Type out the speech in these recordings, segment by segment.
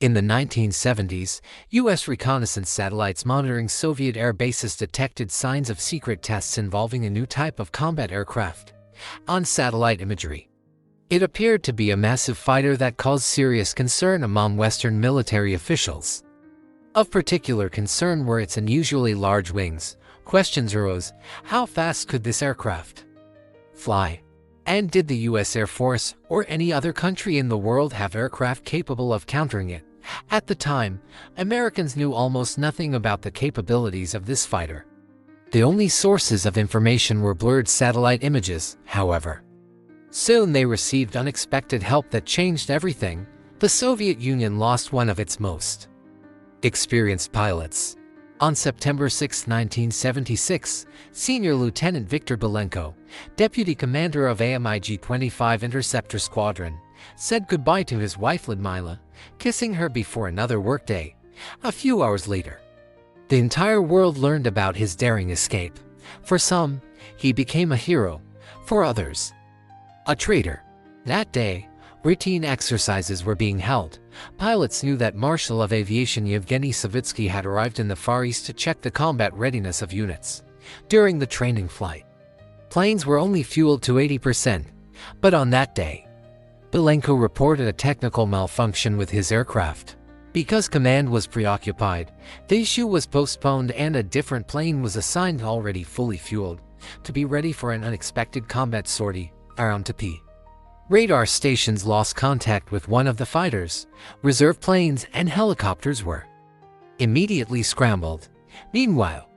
In the 1970s, U.S. reconnaissance satellites monitoring Soviet air bases detected signs of secret tests involving a new type of combat aircraft on satellite imagery. It appeared to be a massive fighter that caused serious concern among Western military officials. Of particular concern were its unusually large wings. Questions arose: how fast could this aircraft fly? And did the U.S. Air Force or any other country in the world have aircraft capable of countering it? At the time, Americans knew almost nothing about the capabilities of this fighter. The only sources of information were blurred satellite images, however. Soon they received unexpected help that changed everything. The Soviet Union lost one of its most experienced pilots. On September 6, 1976, Senior Lieutenant Viktor Belenko, deputy commander of a MiG-25 Interceptor Squadron, said goodbye to his wife Lyudmila, kissing her before another workday. A few hours later, the entire world learned about his daring escape. For some, he became a hero. For others, a traitor. That day, routine exercises were being held. Pilots knew that Marshal of Aviation Yevgeny Savitsky had arrived in the Far East to check the combat readiness of units. During the training flight, planes were only fueled to 80%. But on that day, Belenko reported a technical malfunction with his aircraft. Because command was preoccupied, the issue was postponed and a different plane was assigned, already fully fueled, to be ready for an unexpected combat sortie around Tepi. Radar stations lost contact with one of the fighters. Reserve planes and helicopters were immediately scrambled. Meanwhile,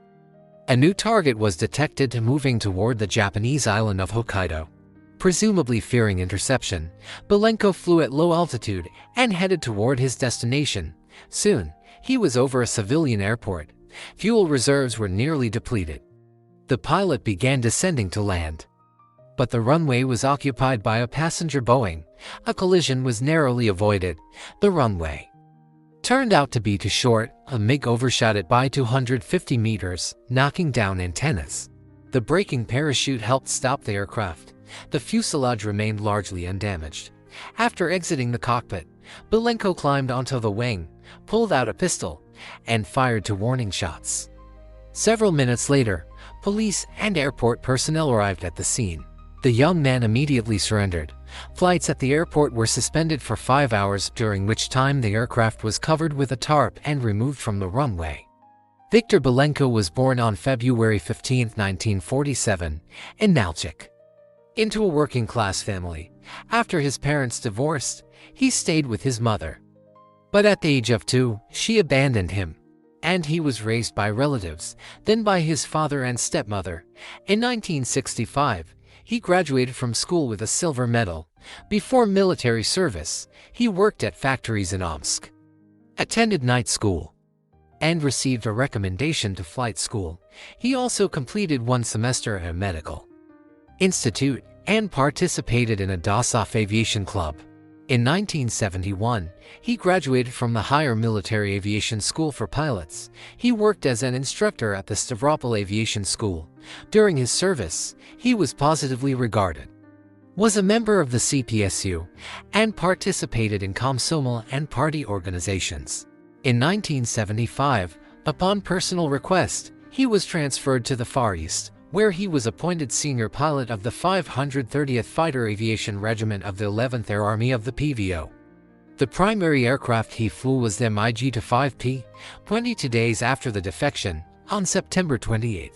a new target was detected moving toward the Japanese island of Hokkaido. Presumably fearing interception, Belenko flew at low altitude and headed toward his destination. Soon, he was over a civilian airport. Fuel reserves were nearly depleted. The pilot began descending to land, but the runway was occupied by a passenger Boeing. A collision was narrowly avoided. The runway turned out to be too short. A MiG overshot it by 250 meters, knocking down antennas. The braking parachute helped stop the aircraft. The fuselage remained largely undamaged. After exiting the cockpit, Belenko climbed onto the wing, pulled out a pistol, and fired 2 warning shots. Several minutes later, police and airport personnel arrived at the scene. The young man immediately surrendered. Flights at the airport were suspended for 5 hours, during which time the aircraft was covered with a tarp and removed from the runway. Viktor Belenko was born on February 15, 1947, in Nalchik, into a working-class family. After his parents divorced, he stayed with his mother. But at the age of 2, she abandoned him, and he was raised by relatives, then by his father and stepmother. In 1965, he graduated from school with a silver medal. Before military service, he worked at factories in Omsk, attended night school, and received a recommendation to flight school. He also completed 1 semester at a medical institute and participated in a DASOF Aviation Club. In 1971, he graduated from the Higher Military Aviation School for Pilots. He worked as an instructor at the Stavropol Aviation School. During his service, he was positively regarded, was a member of the CPSU, and participated in Komsomol and party organizations. In 1975, upon personal request, he was transferred to the Far East, where he was appointed senior pilot of the 530th Fighter Aviation Regiment of the 11th Air Army of the PVO. The primary aircraft he flew was the MiG-25P. 22 days after the defection, on September 28,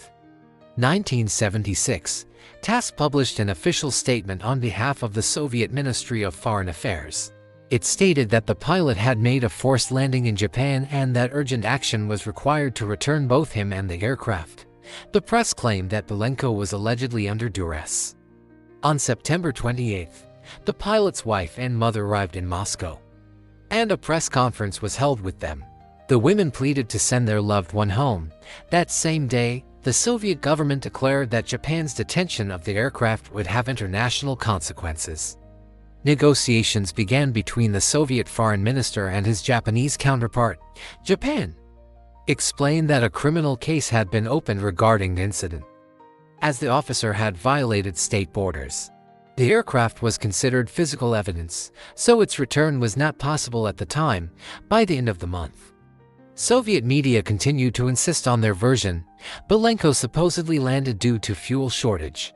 1976, TASS published an official statement on behalf of the Soviet Ministry of Foreign Affairs. It stated that the pilot had made a forced landing in Japan and that urgent action was required to return both him and the aircraft. The press claimed that Belenko was allegedly under duress. On September 28, the pilot's wife and mother arrived in Moscow, and a press conference was held with them. The women pleaded to send their loved one home. That same day, the Soviet government declared that Japan's detention of the aircraft would have international consequences. Negotiations began between the Soviet foreign minister and his Japanese counterpart. Japan explained that a criminal case had been opened regarding the incident, as the officer had violated state borders. The aircraft was considered physical evidence, so its return was not possible at the time. By the end of the month, Soviet media continued to insist on their version. Belenko supposedly landed due to fuel shortage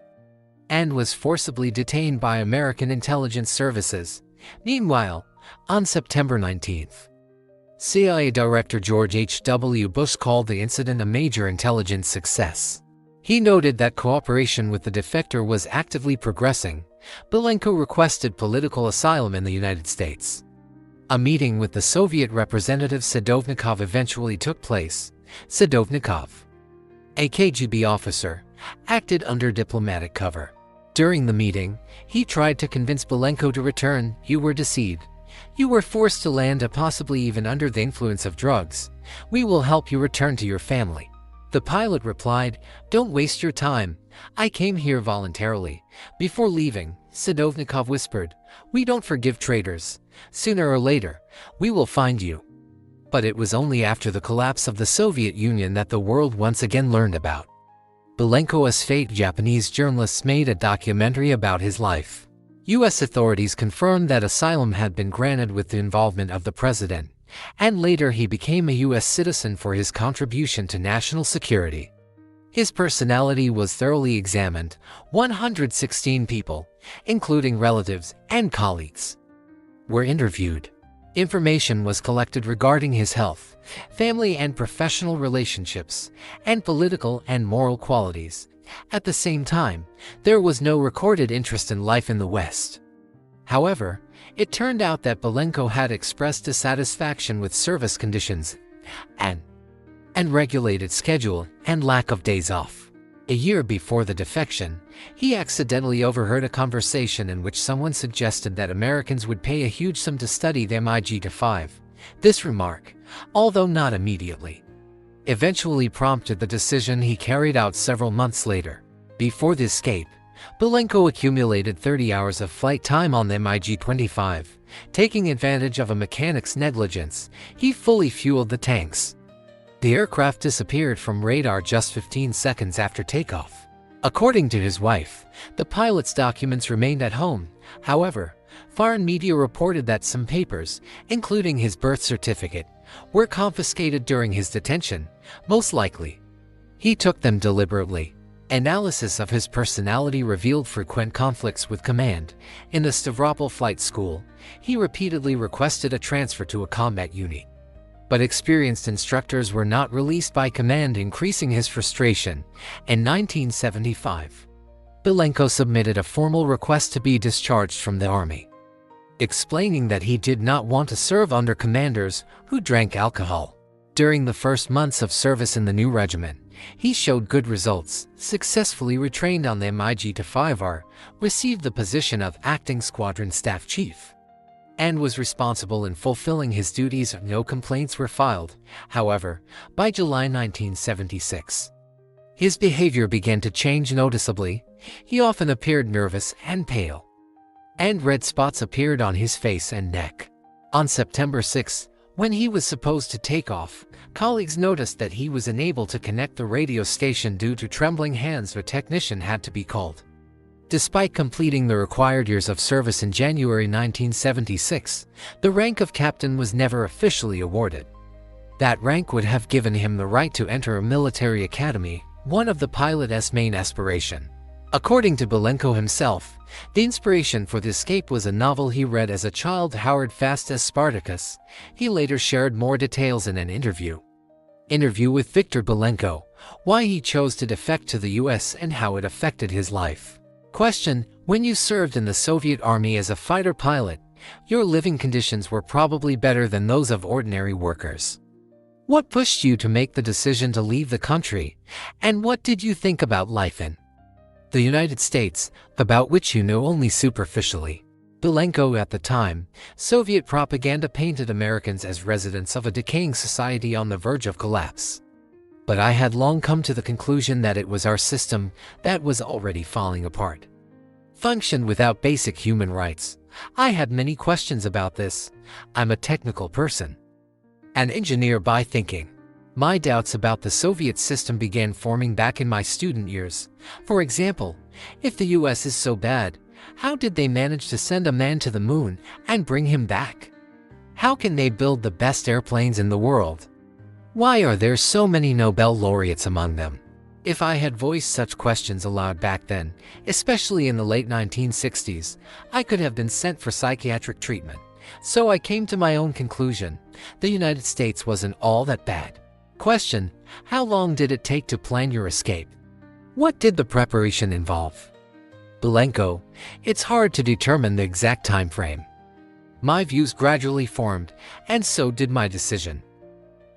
and was forcibly detained by American intelligence services. Meanwhile, on September 19th, CIA Director George H.W. Bush called the incident a major intelligence success. He noted that cooperation with the defector was actively progressing. Belenko requested political asylum in the United States. A meeting with the Soviet representative Sadovnikov eventually took place. Sadovnikov, a KGB officer, acted under diplomatic cover. During the meeting, he tried to convince Belenko to return. "You were deceived. You were forced to land, possibly even under the influence of drugs. We will help you return to your family." The pilot replied, "Don't waste your time. I came here voluntarily." Before leaving, Sadovnikov whispered, "We don't forgive traitors. Sooner or later, we will find you." But it was only after the collapse of the Soviet Union that the world once again learned about Belenko's fate. Japanese journalists made a documentary about his life. U.S. authorities confirmed that asylum had been granted with the involvement of the president, and later he became a U.S. citizen for his contribution to national security. His personality was thoroughly examined. 116 people, including relatives and colleagues, were interviewed. Information was collected regarding his health, family and professional relationships, and political and moral qualities. At the same time, there was no recorded interest in life in the West. However, it turned out that Belenko had expressed dissatisfaction with service conditions, and regulated schedule and lack of days off. A year before the defection, he accidentally overheard a conversation in which someone suggested that Americans would pay a huge sum to study the MiG-25. This remark, although not immediately, eventually prompted the decision he carried out several months later. Before the escape, Belenko accumulated 30 hours of flight time on the MiG-25. Taking advantage of a mechanic's negligence, he fully fueled the tanks. The aircraft disappeared from radar just 15 seconds after takeoff. According to his wife, the pilot's documents remained at home. However, foreign media reported that some papers, including his birth certificate, were confiscated during his detention. Most likely, he took them deliberately. Analysis of his personality revealed frequent conflicts with command. In the Stavropol Flight School, he repeatedly requested a transfer to a combat unit, but experienced instructors were not released by command, increasing his frustration. In 1975, Belenko submitted a formal request to be discharged from the army, explaining that he did not want to serve under commanders who drank alcohol. During the first months of service in the new regiment, he showed good results, successfully retrained on the MiG-25R, received the position of acting squadron staff chief, and was responsible in fulfilling his duties. No complaints were filed. However, by July 1976, his behavior began to change noticeably. He often appeared nervous and pale, and red spots appeared on his face and neck. On September 6, when he was supposed to take off, colleagues noticed that he was unable to connect the radio station due to trembling hands. A technician had to be called. Despite completing the required years of service in January 1976, the rank of captain was never officially awarded. That rank would have given him the right to enter a military academy, one of the pilot's main aspirations. According to Belenko himself, the inspiration for the escape was a novel he read as a child, Howard Fast's Spartacus. He later shared more details in an interview with Victor Belenko, why he chose to defect to the US and how it affected his life. Question: when you served in the Soviet Army as a fighter pilot, your living conditions were probably better than those of ordinary workers. What pushed you to make the decision to leave the country, and what did you think about life in the United States, about which you know only superficially? Belenko: at the time, Soviet propaganda painted Americans as residents of a decaying society on the verge of collapse. But I had long come to the conclusion that it was our system that was already falling apart, functioned without basic human rights. I had many questions about this. I'm a technical person, an engineer by thinking. My doubts about the Soviet system began forming back in my student years. For example, if the US is so bad, How did they manage to send a man to the moon and bring him back? How can they build the best airplanes in the world? Why are there so many Nobel laureates among them? If I had voiced such questions aloud back then, especially in the late 1960s, I could have been sent for psychiatric treatment. So I came to my own conclusion. The United States wasn't all that bad. Question: how long did it take to plan your escape? What did the preparation involve? Belenko: it's hard to determine the exact time frame. My views gradually formed, and so did my decision.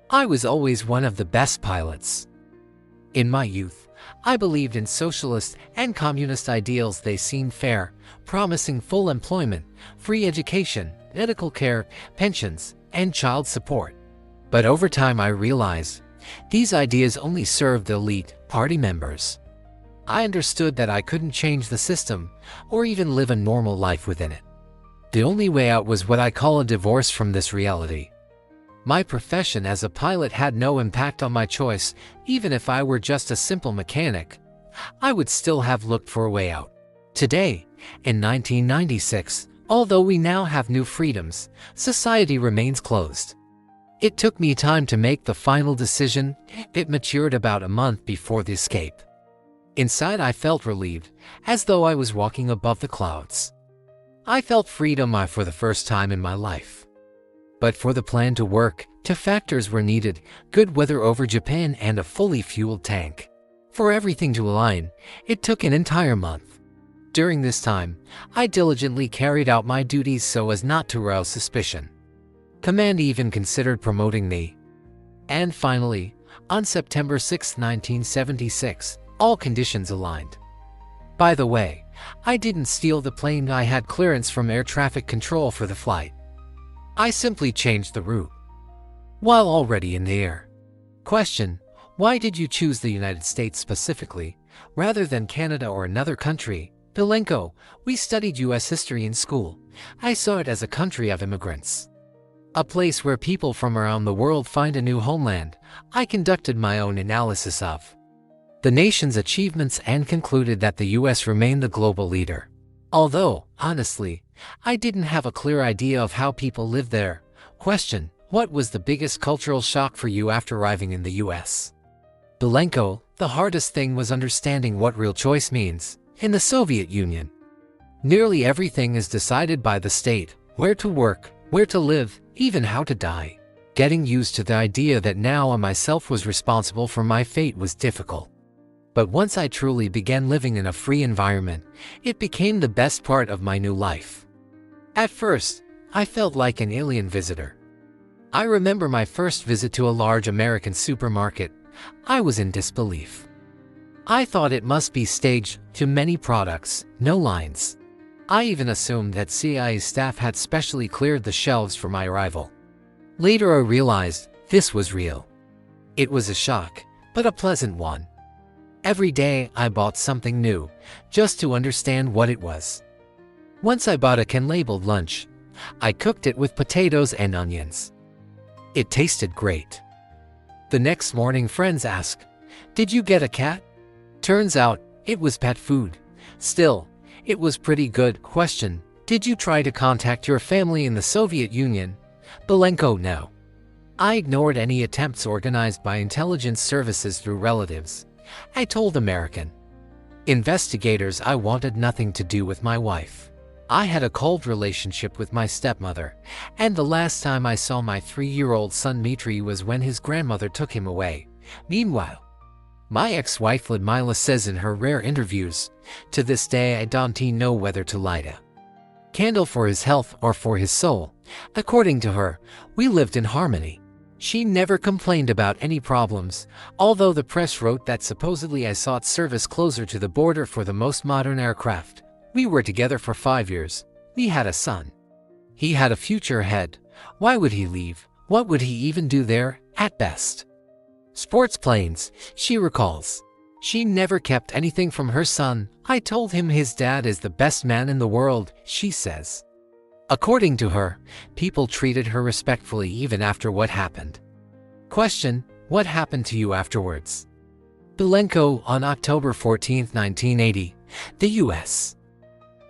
I was always one of the best pilots. In my youth, I believed in socialist and communist ideals. They seemed fair, promising full employment, free education, medical care, pensions, and child support. But over time I realized these ideas only served the elite party members. I understood that I couldn't change the system or even live a normal life within it. The only way out was what I call a divorce from this reality. My profession as a pilot had no impact on my choice. Even if I were just a simple mechanic, I would still have looked for a way out. Today, in 1996, although we now have new freedoms, society remains closed. It took me time to make the final decision. It matured about a month before the escape. Inside I felt relieved, as though I was walking above the clouds. I felt freedom for the first time in my life. But for the plan to work, two factors were needed: good weather over Japan and a fully fueled tank. For everything to align, it took an entire month. During this time, I diligently carried out my duties so as not to rouse suspicion. Command even considered promoting me. And finally, on September 6, 1976, all conditions aligned. By the way, I didn't steal the plane. I had clearance from air traffic control for the flight. I simply changed the route while already in the air. Question: why did you choose the United States specifically, rather than Canada or another country? Belenko: we studied U.S. history in school. I saw it as a country of immigrants, a place where people from around the world find a new homeland. I conducted my own analysis of the nation's achievements and concluded that the U.S. remained the global leader. Although, honestly, I didn't have a clear idea of how people live there. Question: what was the biggest cultural shock for you after arriving in the U.S.? Belenko: the hardest thing was understanding what real choice means. In the Soviet Union, nearly everything is decided by the state: where to work, where to live, even how to die. Getting used to the idea that now I myself was responsible for my fate was difficult. But once I truly began living in a free environment, it became the best part of my new life. At first, I felt like an alien visitor. I remember my first visit to a large American supermarket. I was in disbelief. I thought it must be staged. Too many products, no lines. I even assumed that CIA staff had specially cleared the shelves for my arrival. Later I realized this was real. It was a shock, but a pleasant one. Every day I bought something new, just to understand what it was. Once I bought a can-labeled lunch. I cooked it with potatoes and onions. It tasted great. The next morning friends asked, "Did you get a cat?" Turns out, it was pet food. Still, it was pretty good. Question: did you try to contact your family in the Soviet Union? Belenko: no. I ignored any attempts organized by intelligence services through relatives. I told American investigators I wanted nothing to do with my wife. I had a cold relationship with my stepmother, and the last time I saw my 3-year-old son Dmitry was when his grandmother took him away. Meanwhile, my ex-wife Ludmila says in her rare interviews, "To this day I don't know whether to light a candle for his health or for his soul." According to her, we lived in harmony. She never complained about any problems, although the press wrote that supposedly I sought service closer to the border for the most modern aircraft. We were together for 5 years. We had a son. He had a future ahead. Why would he leave? What would he even do there, at best? Sports planes, she recalls. She never kept anything from her son. I told him his dad is the best man in the world, she says. According to her, people treated her respectfully even after what happened. Question: what happened to you afterwards? Belenko: on October 14, 1980, the U.S.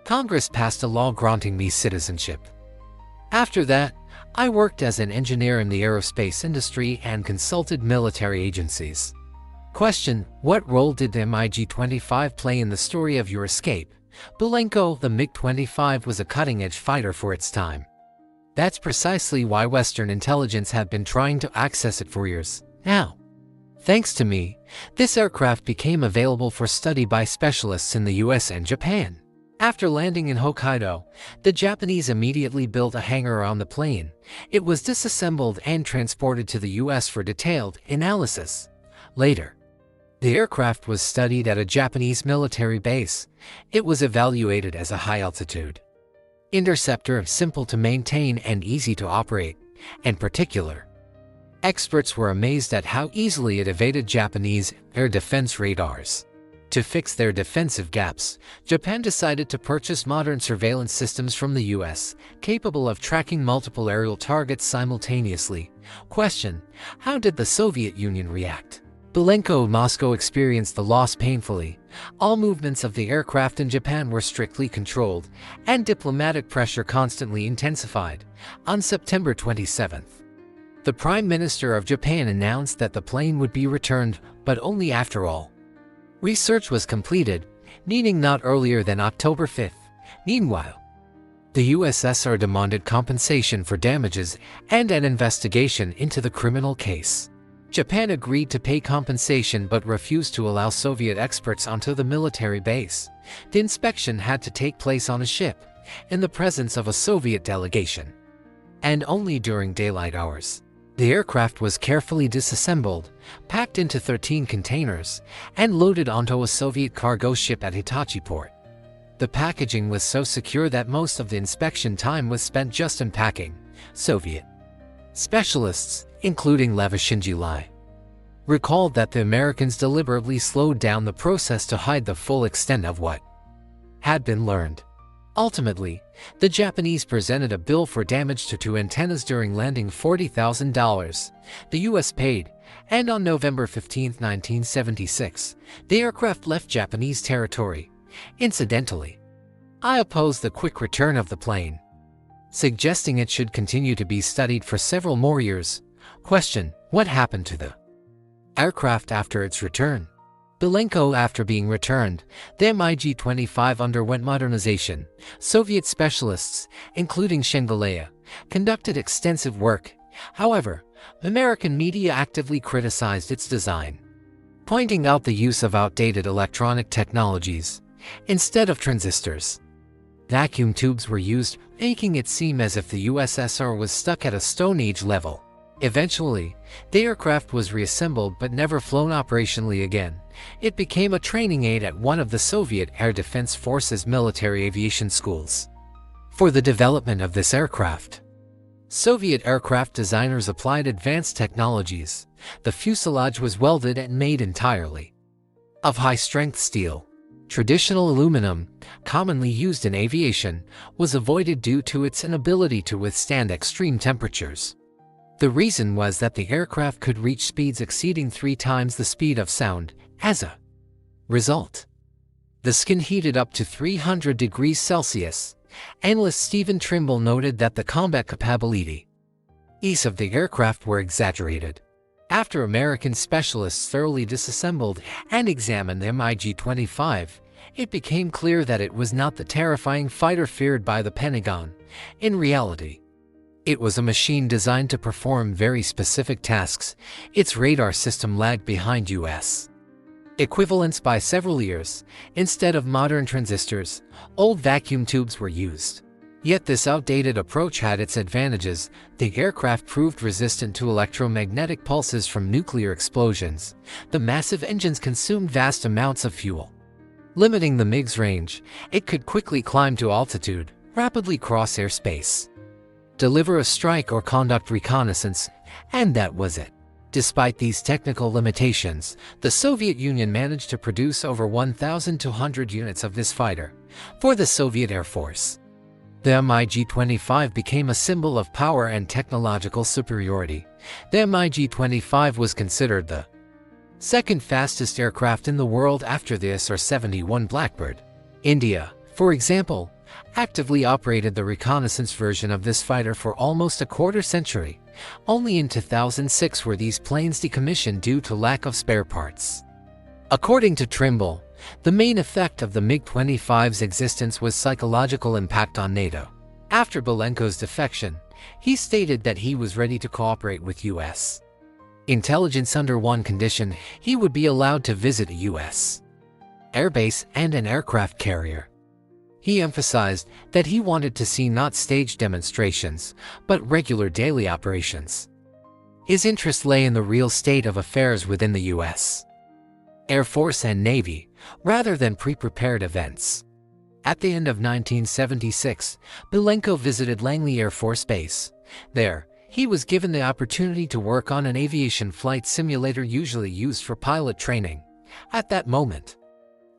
Congress passed a law granting me citizenship. After that, I worked as an engineer in the aerospace industry and consulted military agencies. Question: what role did the MiG-25 play in the story of your escape? Belenko: the MiG-25 was a cutting-edge fighter for its time. That's precisely why Western intelligence had been trying to access it for years now. Thanks to me, this aircraft became available for study by specialists in the US and Japan. After landing in Hokkaido, the Japanese immediately built a hangar on the plane. It was disassembled and transported to the US for detailed analysis. Later, the aircraft was studied at a Japanese military base. It was evaluated as a high-altitude interceptor, simple to maintain and easy to operate. In particular, experts were amazed at how easily it evaded Japanese air defense radars. To fix their defensive gaps, Japan decided to purchase modern surveillance systems from the US, capable of tracking multiple aerial targets simultaneously. Question: how did the Soviet Union react? Belenko: Moscow experienced the loss painfully. All movements of the aircraft in Japan were strictly controlled, and diplomatic pressure constantly intensified. On September 27th, the Prime Minister of Japan announced that the plane would be returned, but only after all research was completed, meaning not earlier than October 5th. Meanwhile, the USSR demanded compensation for damages and an investigation into the criminal case. Japan agreed to pay compensation but refused to allow Soviet experts onto the military base. The inspection had to take place on a ship, in the presence of a Soviet delegation, and only during daylight hours. The aircraft was carefully disassembled, packed into 13 containers, and loaded onto a Soviet cargo ship at Hitachi port. The packaging was so secure that most of the inspection time was spent just unpacking. Soviet specialists, including Lev Shinji, recalled that the Americans deliberately slowed down the process to hide the full extent of what had been learned. Ultimately, the Japanese presented a bill for damage to 2 antennas during landing, $40,000. The US paid, and on November 15, 1976, the aircraft left Japanese territory. Incidentally, I oppose the quick return of the plane, suggesting it should continue to be studied for several more years. Question: what happened to the aircraft after its return? Belenko: after being returned, the MiG-25 underwent modernization. Soviet specialists, including Shengalea, conducted extensive work. However, American media actively criticized its design, pointing out the use of outdated electronic technologies. Instead of transistors, vacuum tubes were used, making it seem as if the USSR was stuck at a Stone Age level. Eventually, the aircraft was reassembled but never flown operationally again. It became a training aid at one of the Soviet Air Defense Forces military aviation schools. For the development of this aircraft, Soviet aircraft designers applied advanced technologies. The fuselage was welded and made entirely of high-strength steel. Traditional aluminum, commonly used in aviation, was avoided due to its inability to withstand extreme temperatures. The reason was that the aircraft could reach speeds exceeding 3 times the speed of sound. As a result, the skin heated up to 300 degrees Celsius. Analyst Stephen Trimble noted that the combat capabilities of the aircraft were exaggerated. After American specialists thoroughly disassembled and examined the MiG-25, it became clear that it was not the terrifying fighter feared by the Pentagon. In reality, it was a machine designed to perform very specific tasks. Its radar system lagged behind US equivalents by several years. Instead of modern transistors, old vacuum tubes were used. Yet this outdated approach had its advantages. The aircraft proved resistant to electromagnetic pulses from nuclear explosions. The massive engines consumed vast amounts of fuel, limiting the MiG's range. It could quickly climb to altitude, rapidly cross airspace, deliver a strike or conduct reconnaissance, and that was it. Despite these technical limitations, the Soviet Union managed to produce over 1,200 units of this fighter for the Soviet Air Force. The MiG-25 became a symbol of power and technological superiority. The MiG-25 was considered the second fastest aircraft in the world after the SR-71 Blackbird. India, for example, actively operated the reconnaissance version of this fighter for almost a quarter century. Only in 2006 were these planes decommissioned due to lack of spare parts. According to Trimble, the main effect of the MiG-25's existence was psychological impact on NATO. After Belenko's defection, he stated that he was ready to cooperate with U.S. intelligence under one condition: he would be allowed to visit a U.S. airbase and an aircraft carrier. He emphasized that he wanted to see not staged demonstrations, but regular daily operations. His interest lay in the real state of affairs within the U.S. Air Force and Navy, rather than pre-prepared events. At the end of 1976, Belenko visited Langley Air Force Base. There, he was given the opportunity to work on an aviation flight simulator usually used for pilot training. At that moment,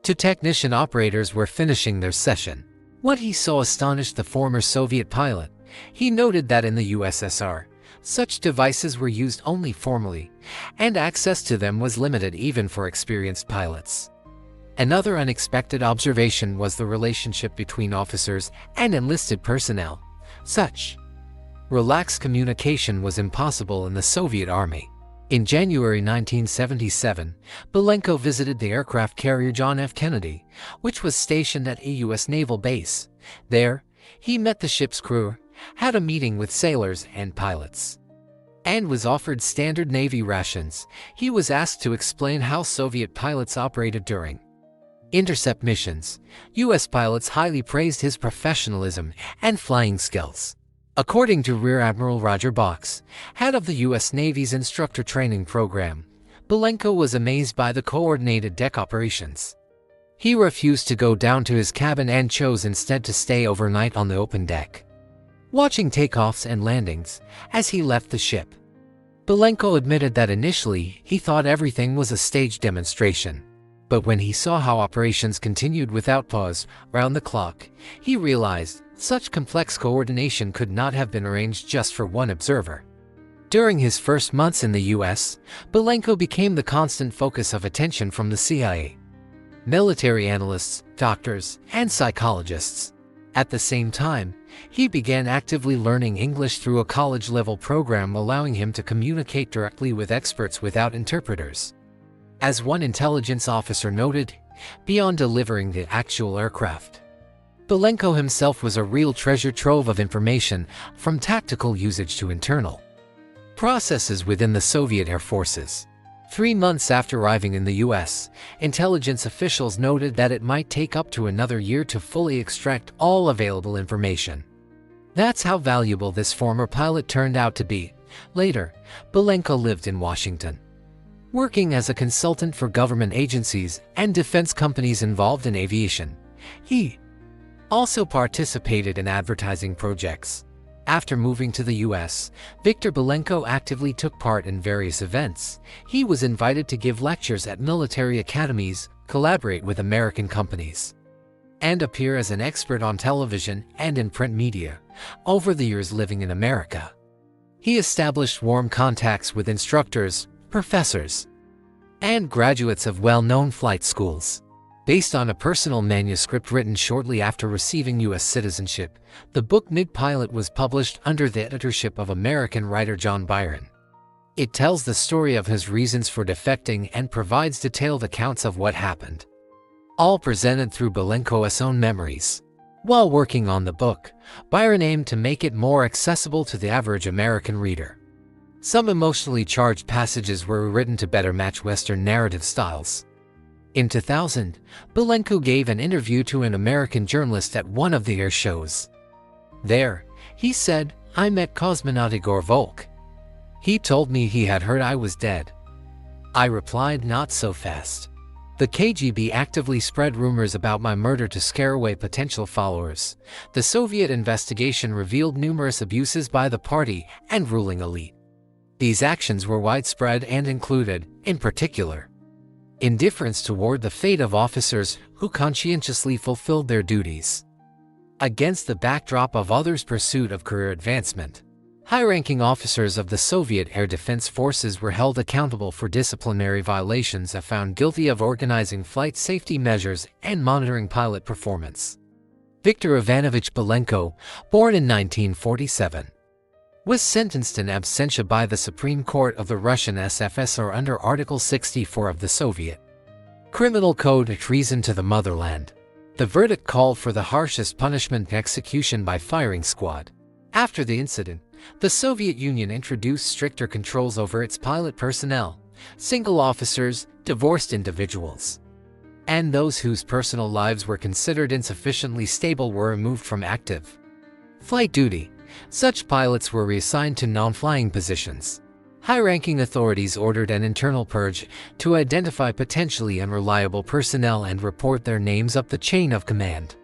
two technician operators were finishing their session. What he saw astonished the former Soviet pilot. He noted that in the USSR, such devices were used only formally, and access to them was limited even for experienced pilots. Another unexpected observation was the relationship between officers and enlisted personnel. Such relaxed communication was impossible in the Soviet Army. In January 1977, Belenko visited the aircraft carrier John F. Kennedy, which was stationed at a U.S. naval base. There, he met the ship's crew, had a meeting with sailors and pilots, and was offered standard Navy rations. He was asked to explain how Soviet pilots operated during intercept missions. U.S. pilots highly praised his professionalism and flying skills. According to Rear Admiral Roger Box, head of the U.S. Navy's instructor training program, Belenko was amazed by the coordinated deck operations. He refused to go down to his cabin and chose instead to stay overnight on the open deck, watching takeoffs and landings as he left the ship. Belenko admitted that initially he thought everything was a staged demonstration. But when he saw how operations continued without pause, round the clock, he realized such complex coordination could not have been arranged just for one observer. During his first months in the U.S., Belenko became the constant focus of attention from the CIA, military analysts, doctors, and psychologists. At the same time, he began actively learning English through a college-level program allowing him to communicate directly with experts without interpreters. As one intelligence officer noted, beyond delivering the actual aircraft, Belenko himself was a real treasure trove of information, from tactical usage to internal processes within the Soviet Air Forces. 3 months after arriving in the U.S., intelligence officials noted that it might take up to another year to fully extract all available information. That's how valuable this former pilot turned out to be. Later, Belenko lived in Washington, working as a consultant for government agencies and defense companies involved in aviation. He also participated in advertising projects. After moving to the U.S., Viktor Belenko actively took part in various events. He was invited to give lectures at military academies, collaborate with American companies, and appear as an expert on television and in print media. Over the years living in America, he established warm contacts with instructors, professors, and graduates of well-known flight schools. Based on a personal manuscript written shortly after receiving U.S. citizenship, the book MiG Pilot was published under the editorship of American writer John Byron. It tells the story of his reasons for defecting and provides detailed accounts of what happened, all presented through Belenko's own memories. While working on the book, Byron aimed to make it more accessible to the average American reader. Some emotionally charged passages were rewritten to better match Western narrative styles. In 2000, Belenko gave an interview to an American journalist at one of the air shows. There, he said, "I met cosmonaut Igor Volk. He told me he had heard I was dead. I replied, not so fast. The KGB actively spread rumors about my murder to scare away potential followers. The Soviet investigation revealed numerous abuses by the party and ruling elite. These actions were widespread and included, in particular, indifference toward the fate of officers who conscientiously fulfilled their duties against the backdrop of others' pursuit of career advancement. High-ranking officers of the Soviet Air Defense Forces were held accountable for disciplinary violations and found guilty of organizing flight safety measures and monitoring pilot performance. Viktor Ivanovich Belenko, born in 1947, was sentenced in absentia by the Supreme Court of the Russian SFSR under Article 64 of the Soviet Criminal Code, treason to the motherland. The verdict called for the harshest punishment, execution by firing squad. After the incident, the Soviet Union introduced stricter controls over its pilot personnel, single officers, divorced individuals, and those whose personal lives were considered insufficiently stable were removed from active flight duty. Such pilots were reassigned to non-flying positions. High-ranking authorities ordered an internal purge to identify potentially unreliable personnel and report their names up the chain of command.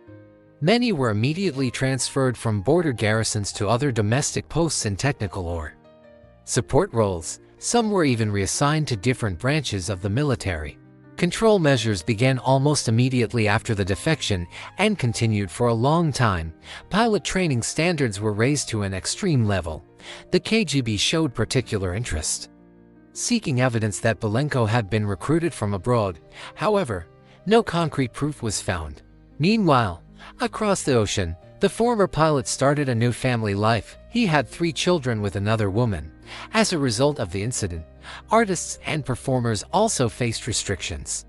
Many were immediately transferred from border garrisons to other domestic posts in technical or support roles. Some were even reassigned to different branches of the military. Control measures began almost immediately after the defection and continued for a long time. Pilot training standards were raised to an extreme level. The KGB showed particular interest, seeking evidence that Belenko had been recruited from abroad. However, no concrete proof was found. Meanwhile, across the ocean, the former pilot started a new family life. He had 3 children with another woman. As a result of the incident, artists and performers also faced restrictions.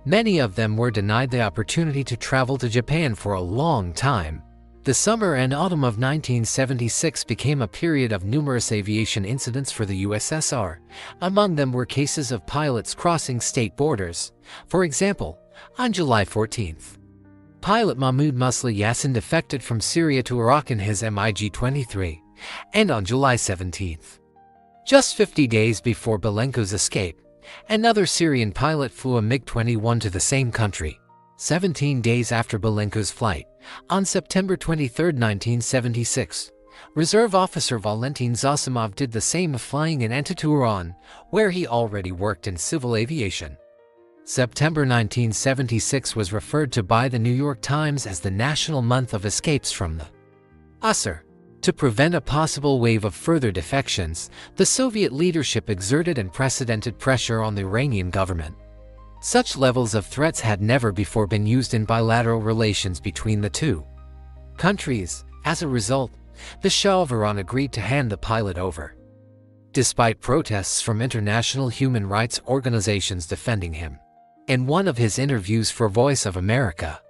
Many of them were denied the opportunity to travel to Japan for a long time. The summer and autumn of 1976 became a period of numerous aviation incidents for the USSR. Among them were cases of pilots crossing state borders. For example, on July 14th, pilot Mahmoud Musli Yassin defected from Syria to Iraq in his MiG-25, and on July 17th, just 50 days before Belenko's escape, another Syrian pilot flew a MiG-21 to the same country. 17 days after Belenko's flight, on September 23, 1976, Reserve Officer Valentin Zosimov did the same, flying in Antituran, where he already worked in civil aviation. September 1976 was referred to by the New York Times as the National Month of Escapes from the USSR. To prevent a possible wave of further defections, the Soviet leadership exerted unprecedented pressure on the Iranian government. Such levels of threats had never before been used in bilateral relations between the two countries. As a result, the Shah of Iran agreed to hand the pilot over, despite protests from international human rights organizations defending him. In one of his interviews for Voice of America,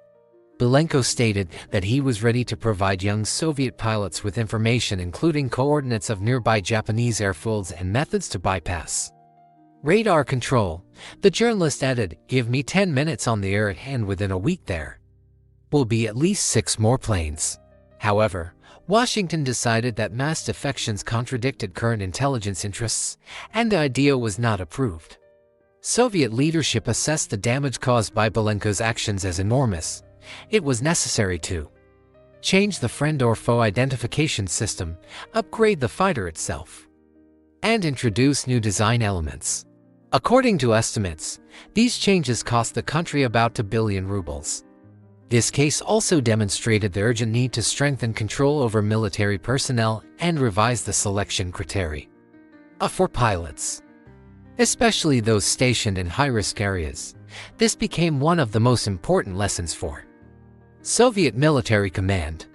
Belenko stated that he was ready to provide young Soviet pilots with information including coordinates of nearby Japanese airfields and methods to bypass radar control. The journalist added, "Give me 10 minutes on the air and within a week there will be at least 6 more planes." However, Washington decided that mass defections contradicted current intelligence interests, and the idea was not approved. Soviet leadership assessed the damage caused by Belenko's actions as enormous. It was necessary to change the friend or foe identification system, upgrade the fighter itself, and introduce new design elements. According to estimates, these changes cost the country about 2 billion rubles. This case also demonstrated the urgent need to strengthen control over military personnel and revise the selection criteria for pilots, especially those stationed in high-risk areas. This became one of the most important lessons for Soviet military command.